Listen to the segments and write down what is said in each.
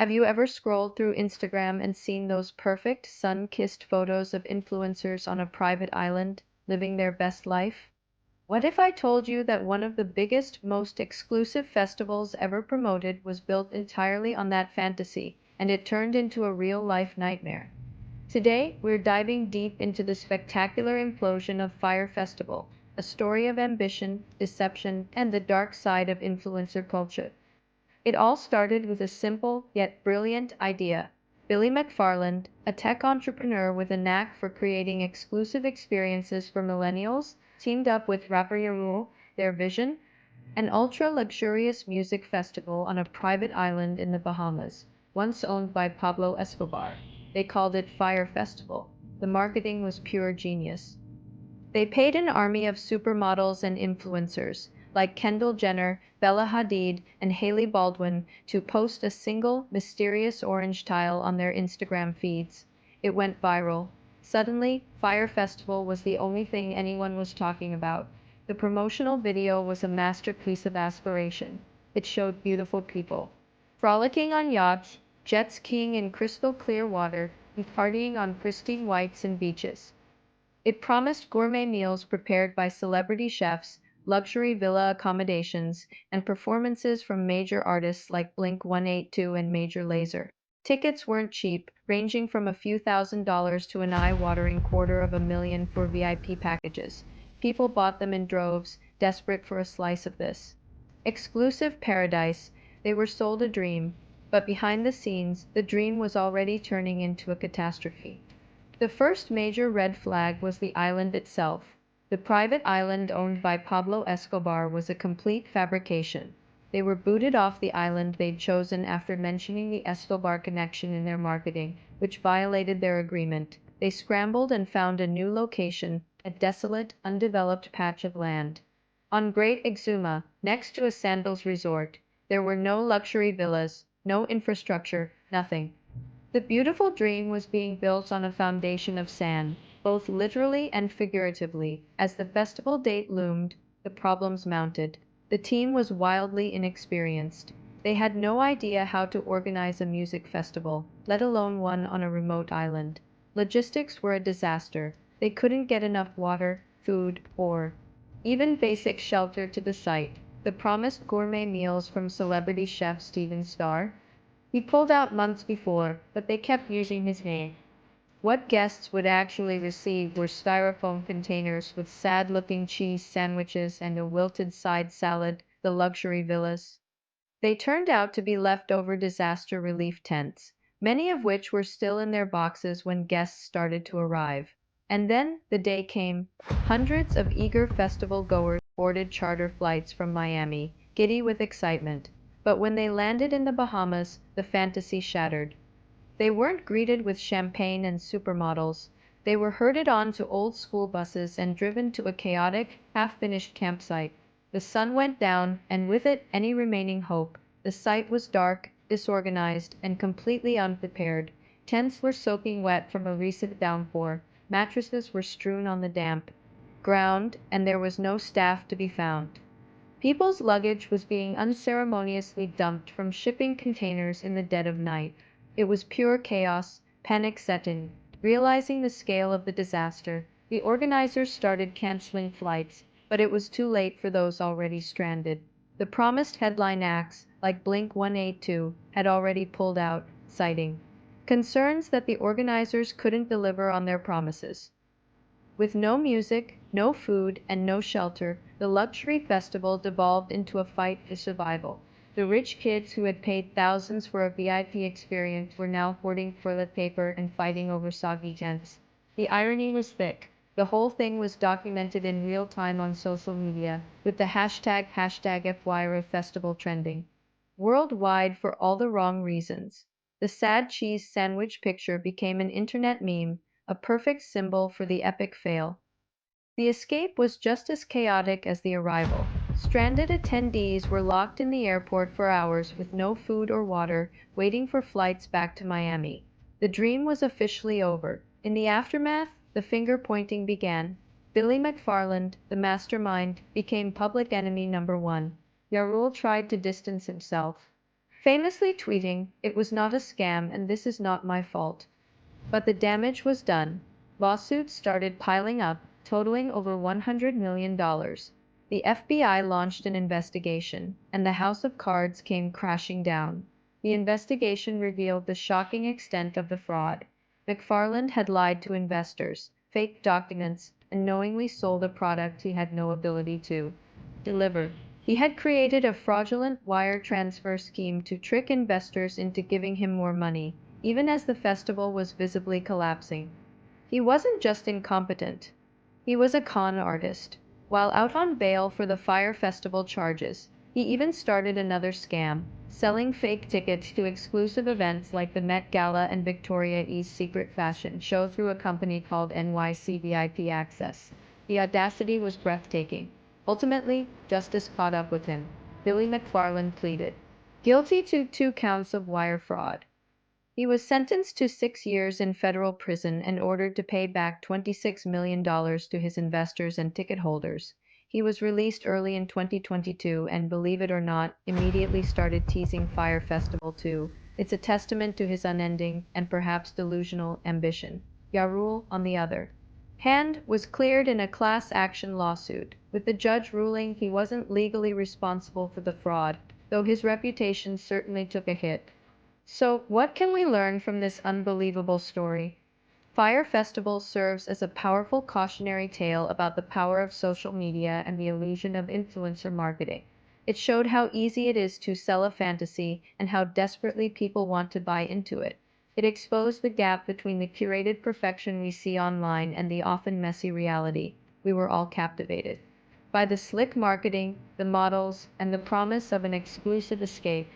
Have you ever scrolled through Instagram and seen those perfect sun-kissed photos of influencers on a private island, living their best life? What if I told you that one of the biggest, most exclusive festivals ever promoted was built entirely on that fantasy, and it turned into a real-life nightmare? Today, we're diving deep into the spectacular implosion of Fyre Festival, a story of ambition, deception, and the dark side of influencer culture. It all started with a simple yet brilliant idea. Billy McFarland, a tech entrepreneur with a knack for creating exclusive experiences for millennials, teamed up with rapper Yahoo, their vision, an ultra-luxurious music festival on a private island in the Bahamas, once owned by Pablo Escobar. They called it Fyre Festival. The marketing was pure genius. They paid an army of supermodels and influencers, like Kendall Jenner, Bella Hadid, and Hailey Baldwin, to post a single, mysterious orange tile on their Instagram feeds. It went viral. Suddenly, Fyre Festival was the only thing anyone was talking about. The promotional video was a masterpiece of aspiration. It showed beautiful people frolicking on yachts, jet skiing in crystal clear water, and partying on pristine white sand beaches. It promised gourmet meals prepared by celebrity chefs, luxury villa accommodations, and performances from major artists like Blink-182 and Major Lazer. Tickets weren't cheap, ranging from a few $1,000s to an eye-watering $250,000 for VIP packages. People bought them in droves, desperate for a slice of this exclusive paradise. They were sold a dream, but behind the scenes, the dream was already turning into a catastrophe. The first major red flag was the island itself. The private island owned by Pablo Escobar was a complete fabrication. They were booted off the island they'd chosen after mentioning the Escobar connection in their marketing, which violated their agreement. They scrambled and found a new location, a desolate, undeveloped patch of land. On Great Exuma, next to a sandals resort, there were no luxury villas, no infrastructure, nothing. The beautiful dream was being built on a foundation of sand, both literally and figuratively. As the festival date loomed, the problems mounted. The team was wildly inexperienced. They had no idea how to organize a music festival, let alone one on a remote island. Logistics were a disaster. They couldn't get enough water, food, or even basic shelter to the site. The promised gourmet meals from celebrity chef Steven Starr, he pulled out months before, but they kept using his name. What guests would actually receive were styrofoam containers with sad-looking cheese sandwiches and a wilted side salad, the luxury villas. They turned out to be leftover disaster relief tents, many of which were still in their boxes when guests started to arrive. And then the day came. Hundreds of eager festival goers boarded charter flights from Miami, giddy with excitement. But when they landed in the Bahamas, the fantasy shattered. They weren't greeted with champagne and supermodels. They were herded onto old school buses and driven to a chaotic, half-finished campsite. The sun went down, and with it any remaining hope. The site was dark, disorganized, and completely unprepared. Tents were soaking wet from a recent downpour. Mattresses were strewn on the damp ground, and there was no staff to be found. People's luggage was being unceremoniously dumped from shipping containers in the dead of night. It was pure chaos. Panic set in. Realizing the scale of the disaster, the organizers started canceling flights, but it was too late for those already stranded. The promised headline acts, like Blink-182, had already pulled out, citing concerns that the organizers couldn't deliver on their promises. With no music, no food, and no shelter, the luxury festival devolved into a fight for survival. The rich kids who had paid thousands for a VIP experience were now hoarding toilet paper and fighting over soggy tents. The irony was thick. The whole thing was documented in real time on social media, with the hashtag #FYRE Festival trending worldwide for all the wrong reasons. The sad cheese sandwich picture became an internet meme, a perfect symbol for the epic fail. The escape was just as chaotic as the arrival. Stranded attendees were locked in the airport for hours with no food or water, waiting for flights back to Miami. The dream was officially over. In the aftermath, the finger-pointing began. Billy McFarland, the mastermind, became public enemy number one. Yarul tried to distance himself. famously tweeting, "It was not a scam and this is not my fault." But the damage was done. Lawsuits started piling up, totaling over $100 million. The FBI launched an investigation, and the house of cards came crashing down. The investigation revealed the shocking extent of the fraud. McFarland had lied to investors, faked documents, and knowingly sold a product he had no ability to deliver. He had created a fraudulent wire transfer scheme to trick investors into giving him more money, even as the festival was visibly collapsing. He wasn't just incompetent. He was a con artist. While out on bail for the Fyre Festival charges, he even started another scam, selling fake tickets to exclusive events like the Met Gala and Victoria's Secret fashion show through a company called NYC VIP Access. The audacity was breathtaking. Ultimately, justice caught up with him. Billy McFarland pleaded guilty to 2 counts of wire fraud. He was sentenced to 6 years in federal prison and ordered to pay back $26 million to his investors and ticket holders. He was released early in 2022 and, believe it or not, immediately started teasing Fyre Festival too. It's a testament to his unending, and perhaps delusional, ambition. Yarul, on the other hand, was cleared in a class action lawsuit, with the judge ruling he wasn't legally responsible for the fraud, though his reputation certainly took a hit. So, what can we learn from this unbelievable story? Fyre Festival serves as a powerful cautionary tale about the power of social media and the illusion of influencer marketing. It showed how easy it is to sell a fantasy and how desperately people want to buy into it. It exposed the gap between the curated perfection we see online and the often messy reality. We were all captivated by the slick marketing, the models, and the promise of an exclusive escape.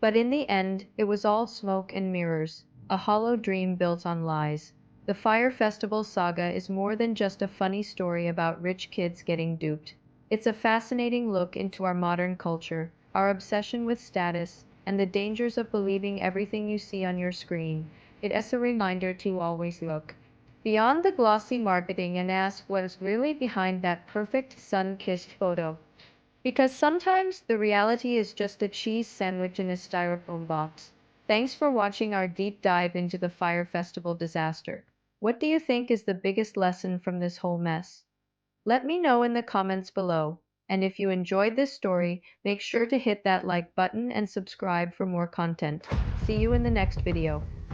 But in the end, it was all smoke and mirrors, a hollow dream built on lies. The Fyre Festival saga is more than just a funny story about rich kids getting duped. It's a fascinating look into our modern culture, our obsession with status, and the dangers of believing everything you see on your screen. It's a reminder to always look beyond the glossy marketing and ask what is really behind that perfect sun-kissed photo. Because sometimes the reality is just a cheese sandwich in a styrofoam box. Thanks for watching our deep dive into the Fyre Festival disaster. What do you think is the biggest lesson from this whole mess? Let me know in the comments below. And if you enjoyed this story, make sure to hit that like button and subscribe for more content. See you in the next video.